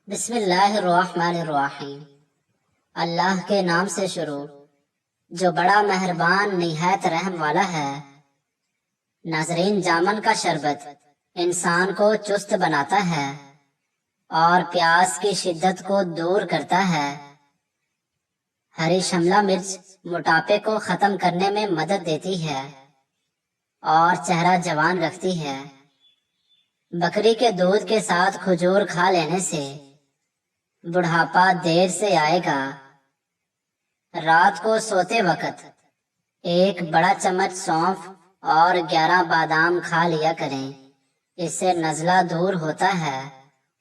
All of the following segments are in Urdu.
بسم اللہ الرحمن الرحیم۔ اللہ کے نام سے شروع جو بڑا مہربان نہایت رحم والا ہے۔ ناظرین، جامن کا شربت انسان کو چست بناتا ہے اور پیاس کی شدت کو دور کرتا ہے۔ ہری شملہ مرچ موٹاپے کو ختم کرنے میں مدد دیتی ہے اور چہرہ جوان رکھتی ہے۔ بکری کے دودھ کے ساتھ کھجور کھا لینے سے بڑھاپا دیر سے آئے گا۔ رات کو سوتے وقت ایک بڑا چمچ سونف اور 11 بادام کھا لیا کریں، اس سے نزلہ دور ہوتا ہے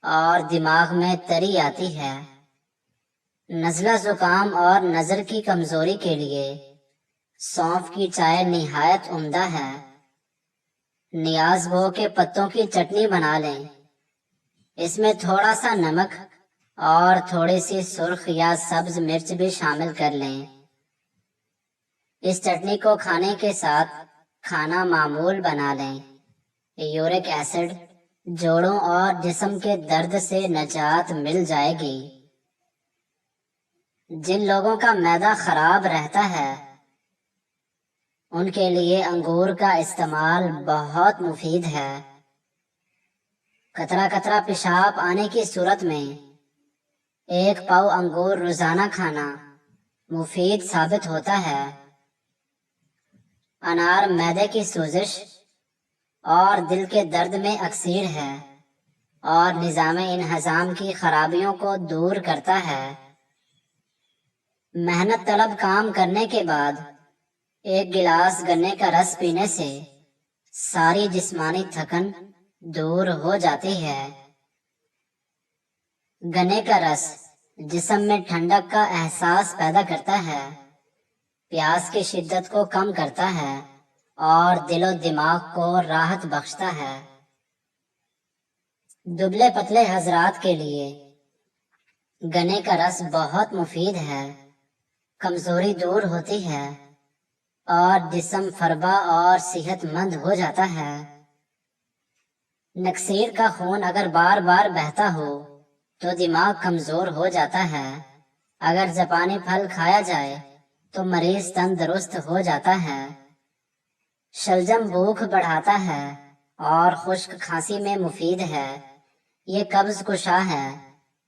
اور دماغ میں تری آتی ہے۔ نزلہ زکام اور نظر کی کمزوری کے لیے سونف کی چائے نہایت عمدہ ہے۔ نیاز بو کے پتوں کی چٹنی بنا لیں، اس میں تھوڑا سا نمک اور تھوڑی سی سرخ یا سبز مرچ بھی شامل کر لیں۔ اس چٹنی کو کھانے کے ساتھ کھانا معمول بنا لیں۔ یورک ایسڈ، جوڑوں اور جسم کے درد سے نجات مل جائے گی۔ جن لوگوں کا معدہ خراب رہتا ہے ان کے لیے انگور کا استعمال بہت مفید ہے۔ قطرہ قطرہ پیشاب آنے کی صورت میں 1 پاؤ انگور روزانہ کھانا مفید ثابت ہوتا ہے۔ انار معدے کی سوزش اور دل کے درد میں اکثیر ہے اور نظام انہضام کی خرابیوں کو دور کرتا ہے۔ محنت طلب کام کرنے کے بعد 1 گلاس گنے کا رس پینے سے ساری جسمانی تھکن دور ہو جاتی ہے۔ گنے کا رس جسم میں ٹھنڈک کا احساس پیدا کرتا ہے، پیاس کی شدت کو کم کرتا ہے اور دل و دماغ کو راحت بخشتا ہے۔ دبلے پتلے حضرات کے لیے گنے کا رس بہت مفید ہے، کمزوری دور ہوتی ہے اور جسم فربا اور صحت مند ہو جاتا ہے۔ نکسیر کا خون اگر بار بار بہتا ہو تو دماغ کمزور ہو جاتا ہے۔ اگر جاپانی پھل کھایا جائے تو مریض تندرست ہو جاتا ہے۔ شلجم بھوک بڑھاتا ہے اور خشک کھانسی میں مفید ہے۔ یہ قبض کشا ہے،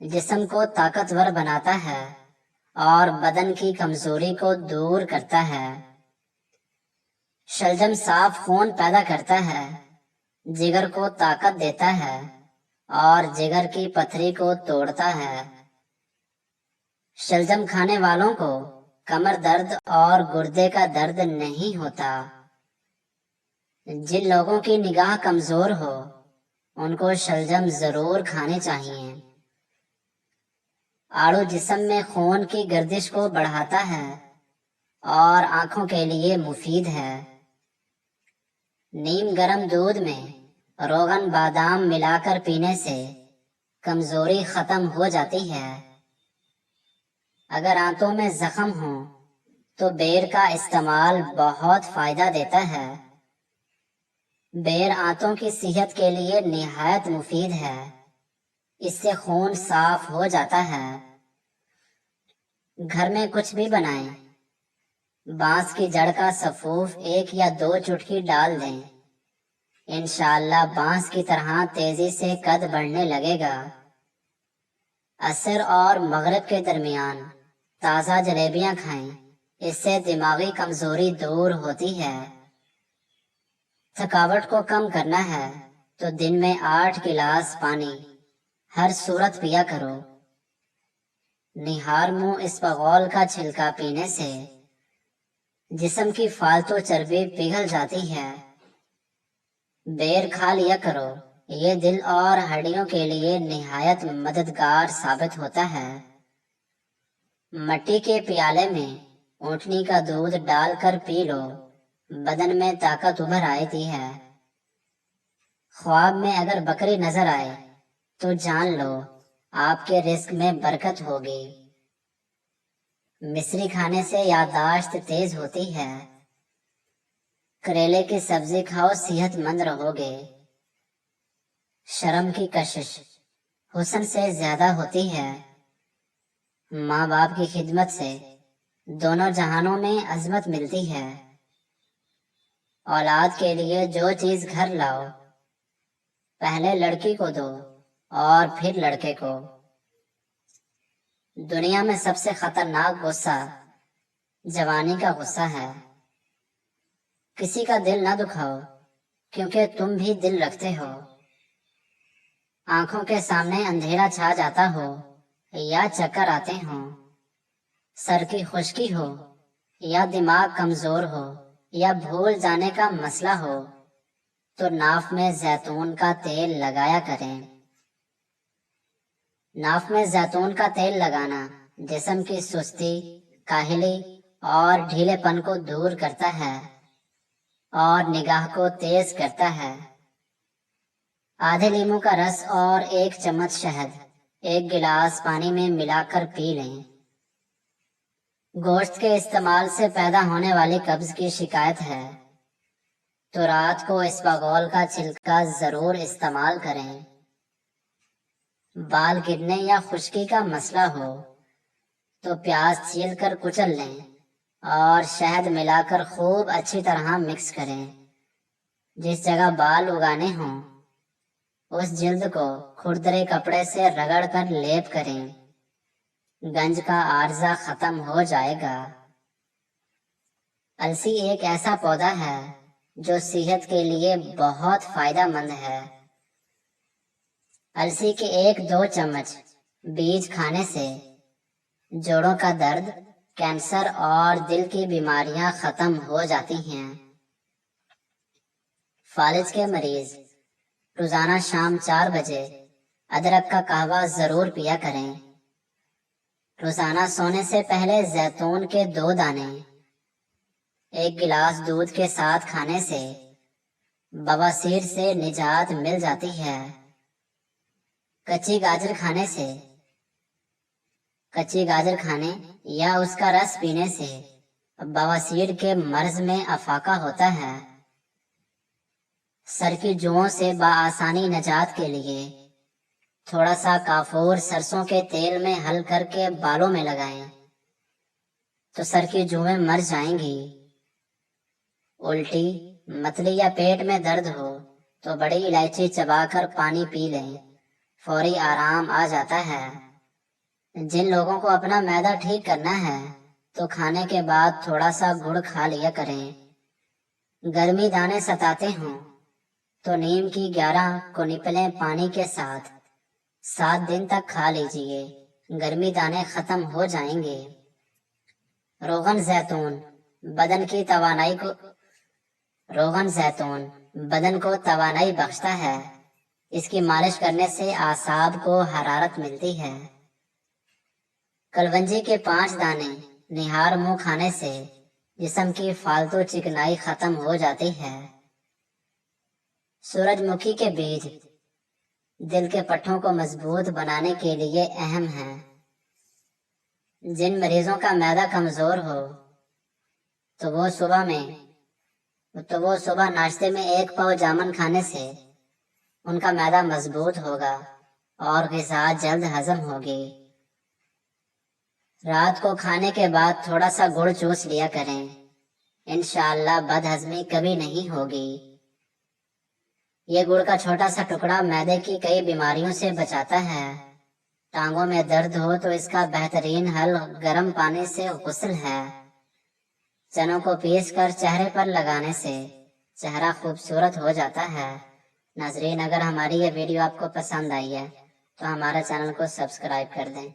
جسم کو طاقتور بناتا ہے اور بدن کی کمزوری کو دور کرتا ہے۔ شلجم صاف خون پیدا کرتا ہے، جگر کو طاقت دیتا ہے اور جگر کی پتھری کو توڑتا ہے۔ شلجم کھانے والوں کو کمر درد اور گردے کا درد نہیں ہوتا۔ جن لوگوں کی نگاہ کمزور ہو ان کو شلجم ضرور کھانے چاہیے۔ آڑو جسم میں خون کی گردش کو بڑھاتا ہے اور آنکھوں کے لیے مفید ہے۔ نیم گرم دودھ میں روغن بادام ملا کر پینے سے کمزوری ختم ہو جاتی ہے۔ اگر آنتوں میں زخم ہو تو بیر کا استعمال بہت فائدہ دیتا ہے۔ بیر آنتوں کی صحت کے لیے نہایت مفید ہے، اس سے خون صاف ہو جاتا ہے۔ گھر میں کچھ بھی بنائیں، بانس کی جڑ کا سفوف 1 یا 2 چٹکی ڈال دیں، انشاءاللہ بانس کی طرح تیزی سے قد بڑھنے لگے گا۔ عصر اور مغرب کے درمیان تازہ جلیبیاں کھائیں، اس سے دماغی کمزوری دور ہوتی ہے۔ تھکاوٹ کو کم کرنا ہے تو دن میں 8 گلاس پانی ہر صورت پیا کرو۔ نہار منہ اسپغول کا چھلکا پینے سے جسم کی فالتو چربی پگھل جاتی ہے۔ بیر کھا لیا کرو، یہ دل اور ہڈیوں کے لیے نہایت مددگار ثابت ہوتا ہے۔ مٹی کے پیالے میں اونٹنی کا دودھ ڈال کر پی لو، بدن میں طاقت ابھر آتی ہے۔ خواب میں اگر بکری نظر آئے تو جان لو آپ کے رزق میں برکت ہوگی۔ مصری کھانے سے یادداشت تیز ہوتی ہے۔ کریلے کی سبزی کھاؤ، صحت مند رہو گے۔ شرم کی کشش حسن سے زیادہ ہوتی ہے۔ ماں باپ کی خدمت سے دونوں جہانوں میں عظمت ملتی ہے۔ اولاد کے لیے جو چیز گھر لاؤ، پہلے لڑکی کو دو اور پھر لڑکے کو۔ دنیا میں سب سے خطرناک غصہ جوانی کا غصہ ہے۔ کسی کا دل نہ دکھاؤ، کیونکہ تم بھی دل رکھتے ہو۔ آنکھوں کے سامنے اندھیرا چھا جاتا ہو یا چکر آتے ہوں، سر کی خشکی ہو یا دماغ کمزور ہو یا بھول جانے کا مسئلہ ہو، تو ناف میں زیتون کا تیل لگایا کریں۔ ناف میں زیتون کا تیل لگانا جسم کی سستی، کاہلی اور ڈھیلے پن کو دور کرتا ہے اور نگاہ کو تیز کرتا ہے۔ آدھے لیموں کا رس اور 1 چمچ شہد 1 گلاس پانی میں ملا کر پی لیں۔ گوشت کے استعمال سے پیدا ہونے والی قبض کی شکایت ہے تو رات کو اسپاغول کا چھلکا ضرور استعمال کریں۔ بال گرنے یا خشکی کا مسئلہ ہو تو پیاز چھیل کر کچل لیں اور شہد ملا کر خوب اچھی طرح مکس کریں۔ جس جگہ بال اگانے ہوں اس جلد کو کھردرے کپڑے سے رگڑ کر لیپ کریں، گنج کا عارضہ ختم ہو جائے گا۔ السی ایک ایسا پودا ہے جو صحت کے لیے بہت فائدہ مند ہے۔ السی کے 1-2 چمچ بیج کھانے سے جوڑوں کا درد، کینسر اور دل کی بیماریاں ختم ہو جاتی ہیں۔ فالج کے مریض روزانہ شام 4 بجے ادرک کا قہوہ ضرور پیا کریں۔ روزانہ سونے سے پہلے زیتون کے 2 دانے 1 گلاس دودھ کے ساتھ کھانے سے بواسیر سے نجات مل جاتی ہے۔ کچی گاجر کھانے یا اس کا رس پینے سے بواسیر کے مرض میں افاقہ ہوتا ہے۔ سر کی جوؤں سے بآسانی نجات کے لیے تھوڑا سا کافور سرسوں کے تیل میں حل کر کے بالوں میں لگائیں تو سر کی جوئیں مر جائیں گی۔ الٹی، متلی یا پیٹ میں درد ہو تو بڑی الائچی چبا کر پانی پی لیں، فوری آرام آ جاتا ہے۔ جن لوگوں کو اپنا معدہ ٹھیک کرنا ہے تو کھانے کے بعد تھوڑا سا گڑ کھا لیا کریں۔ گرمی دانے ستاتے ہوں تو نیم کی 11 کو نپلیں پانی کے ساتھ 7 دن تک کھا لیجئے، گرمی دانے ختم ہو جائیں گے۔ روغن زیتون بدن کو توانائی بخشتا ہے۔ اس کی مالش کرنے سے اعصاب کو حرارت ملتی ہے۔ کلونجی کے 5 دانے نہار منہ کھانے سے جسم کی فالتو چکنائی ختم ہو جاتی ہے۔ سورج مکھی کے بیج دل کے پٹھوں کو مضبوط بنانے کے لیے اہم ہیں۔ جن مریضوں کا معدہ کمزور ہو تو وہ صبح ناشتے میں 1 پاؤ جامن کھانے سے ان کا معدہ مضبوط ہوگا اور غذا جلد ہضم ہوگی۔ رات کو کھانے کے بعد تھوڑا سا گڑ چوس لیا کریں، انشاءاللہ بد ہضمی کبھی نہیں ہوگی۔ یہ گڑ کا چھوٹا سا ٹکڑا معدے کی کئی بیماریوں سے بچاتا ہے۔ ٹانگوں میں درد ہو تو اس کا بہترین حل گرم پانی سے غسل ہے۔ چنوں کو پیس کر چہرے پر لگانے سے چہرہ خوبصورت ہو جاتا ہے۔ ناظرین، اگر ہماری یہ ویڈیو آپ کو پسند آئی ہے تو ہمارے چینل کو سبسکرائب کر دیں۔